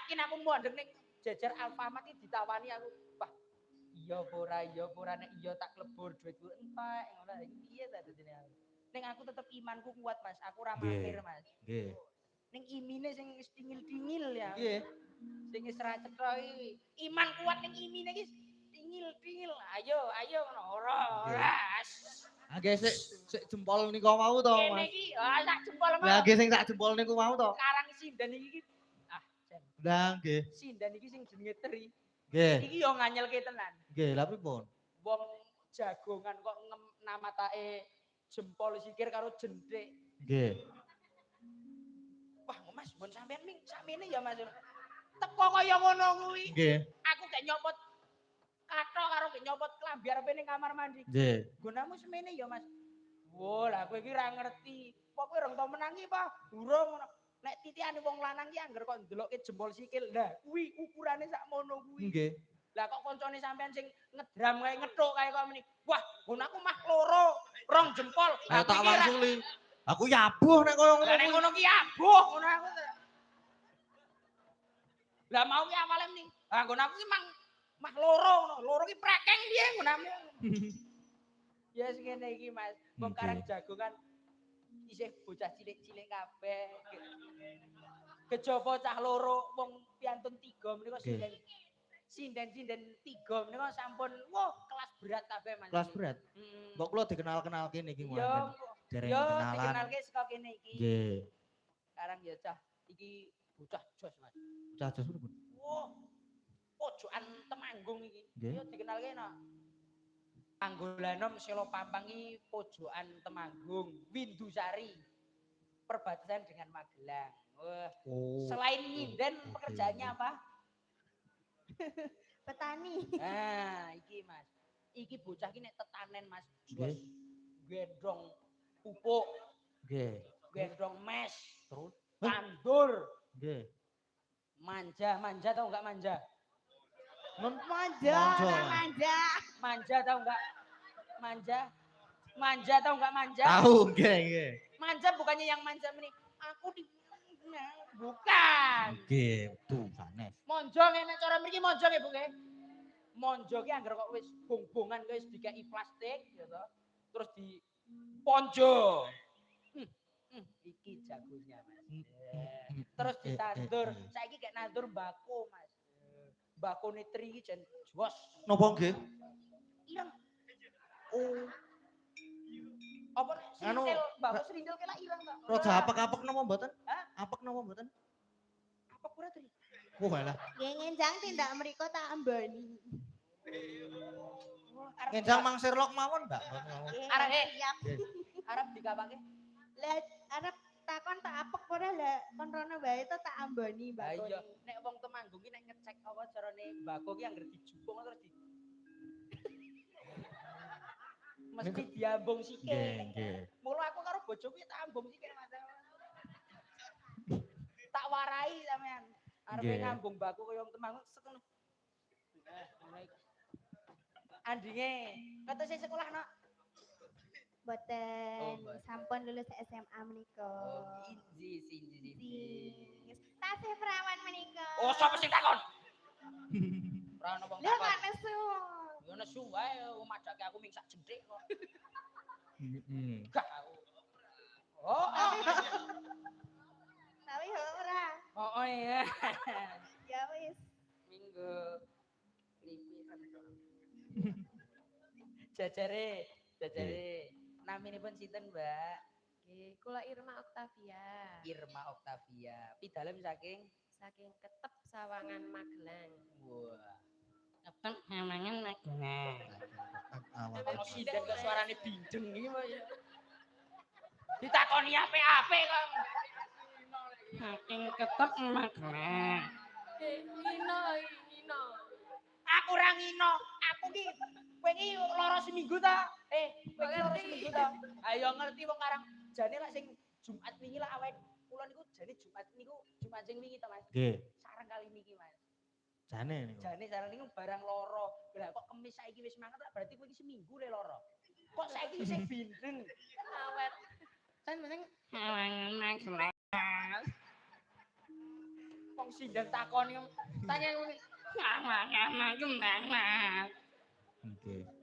yakin aku mondeng ning jajar Alfamart iki ditawani aku. Wah, iya apa ora nek iya tak klebur duitku entek ngono iki piye ta dadine aku. Ning aku tetep imanku kuat Mas, aku ora mampir Mas. Nggih. Ning imine sing wis dingil-dingil ya. Nggih. Sing wis ra cetha iki. Iman kuat ning imine iki dingil-dingil. Ayo ngono. Ora. Nggih sik jempol niku mau to, Kene Mas. iki sak jempol mau. Lah nggih sing sak jempol niku mau to. Karang sindan iki jan. Lah nggih. Sindan iki sing jenenge teri. Nggih. Iki yo nganyelke tenan. Nggih, lha pripun? Wong jagongan kok namatake jempol sikir karo jenthik. Nggih. Wah, Mas, mun sampean ming sakmene ya Mas. Teko kaya ngono kuwi. Nggih. Aku gak nyopot kathok karo gak nyopot klambi arepe ning kamar mandi. Nggih. Gunamu semene ya Mas. Wo, lah kowe iki ra ngerti. Kok kowe rong tau menangi apa? Durung ngono. Nek titikane wong lanang ki angger kok ndelokke jempol sikil. Lah kuwi ukurane sakmono kuwi. Nggih. Lah kok koncone sampean sing ngedram kae ngethuk kae kok meni. Wah, ngono aku mah loro, rong jempol. Lah tak wangsuli. Aku yabuh nek koyo ngono. Lah nek ngono ki abuh ngono aku. Lah mau ki awale meni. Ah ngono aku ki mah loro ngono. Loro ki prekeng piye ngono. Ya yes, ngene iki Mas. Wong Karang Jagongan isih bocah cilik-cilik kabeh. Kejaba cah loro wong piantun 3 menika sinden-sinden 3 menika sampun kelas berat kabeh Mas. Kelas berat. Mbok kula dikenal-kenalke niki mulai. Dereng kenalan. Yo dikenalke saka kene iki. Nggih. Sekarang ya cah iki bocah jos Mas. Bocah jos pripun? Wah. Pojokan Temanggung iki. Yo dikenalke no. Anggolanom Selo Pampang iki pojokan Temanggung, Windusari. Perbatasan dengan Magelang. Wah. Selain nyinden pekerjaannya apa? Petani. Nah, iki Mas. Iki bocah iki nek tetanen Mas. Jos. Gendong pupuk. Nggih. Gendong mes. Terus tandur. Nggih. Manja tau enggak manja? Manja. Manja tau enggak? Manja tau enggak manja? Tahu nggih. Manja bukannya yang manja meni. Aku di bukan. Nggih, tuh sanes. Monjo ngene cara mriki monjo nggih Bu nggih. Monjo ki anggar kok wis bong-bongan wis dikeki plastik ya toh. Terus di ponjo. Iki jagonya Mas. Terus ditandur. Saiki gak nandur mbako Mas. Mbako nitri iki jen jos. Napa nggih? Ireng. Oh. Apa srintil, mbako srintil ki lak ireng kok. Roja apek-apek napa mboten? Hah? Apek napa mboten? Apa pura tri? Walah. Nggih ngenjang tindak mriko tak ambani. Ngenjang Mang Sherlock mawon, Mbak. Arep siap. Arep digapake. Lah arep takon tak apek ora lah kon rono wae to tak ambani Mbak. Lah iya, nek wong Temanggung ki nek ngecek apa carane mbako ki anggar dijupuk terus di mesti diambung sikil. Nggih. Mula aku karo bojoku tak ambung sikil Mas. Tak warai sampean. Arepe ngambung mbako kaya wong Temanggung sekono. Andinge, kata saya sekolah nak. Boten sampun lulus SMA menika. Sinji. Tasih perawan menika. Oh, sapa sing takon? Ora ono wong takon. Lah nesu. Yo nesu wae madake aku ming sak jenthik kok. Gak aku. Oh. Tapi ora. Oh iya. Ya wis. Minggu lipisan. Jajare. Naminipun sinten, Mbak? Nggih, kula Irma Octavia. Pidalem saking Ketep Sawangan Magelang. Wah. Ketep Sawangan Magelang. Ono sinten kok suarane bindeng iki, Mbak. Ditakoni ape-ape kok. Saking Ketep Magelang. Ngino. Aku ora ngino. Aku ki kowe iki lara seminggu ta? Kowe iki lara seminggu ta? Ayo ngerti wong Karang jane lak sing Jumat wingi lak awake kula niku jane Jumat sing wingi to Mas. Nggih. Sareng kali niki Mas. Jane niku. Jane sareng niku barang lara. Lah kok kemis saiki wis mangan lak berarti kowe iki seminggu le lara. Kok saiki isih bindeng. Awet. Kan mending Wong sindang takoni tanya ngene. Ngama-ngama ku ngama. Oke.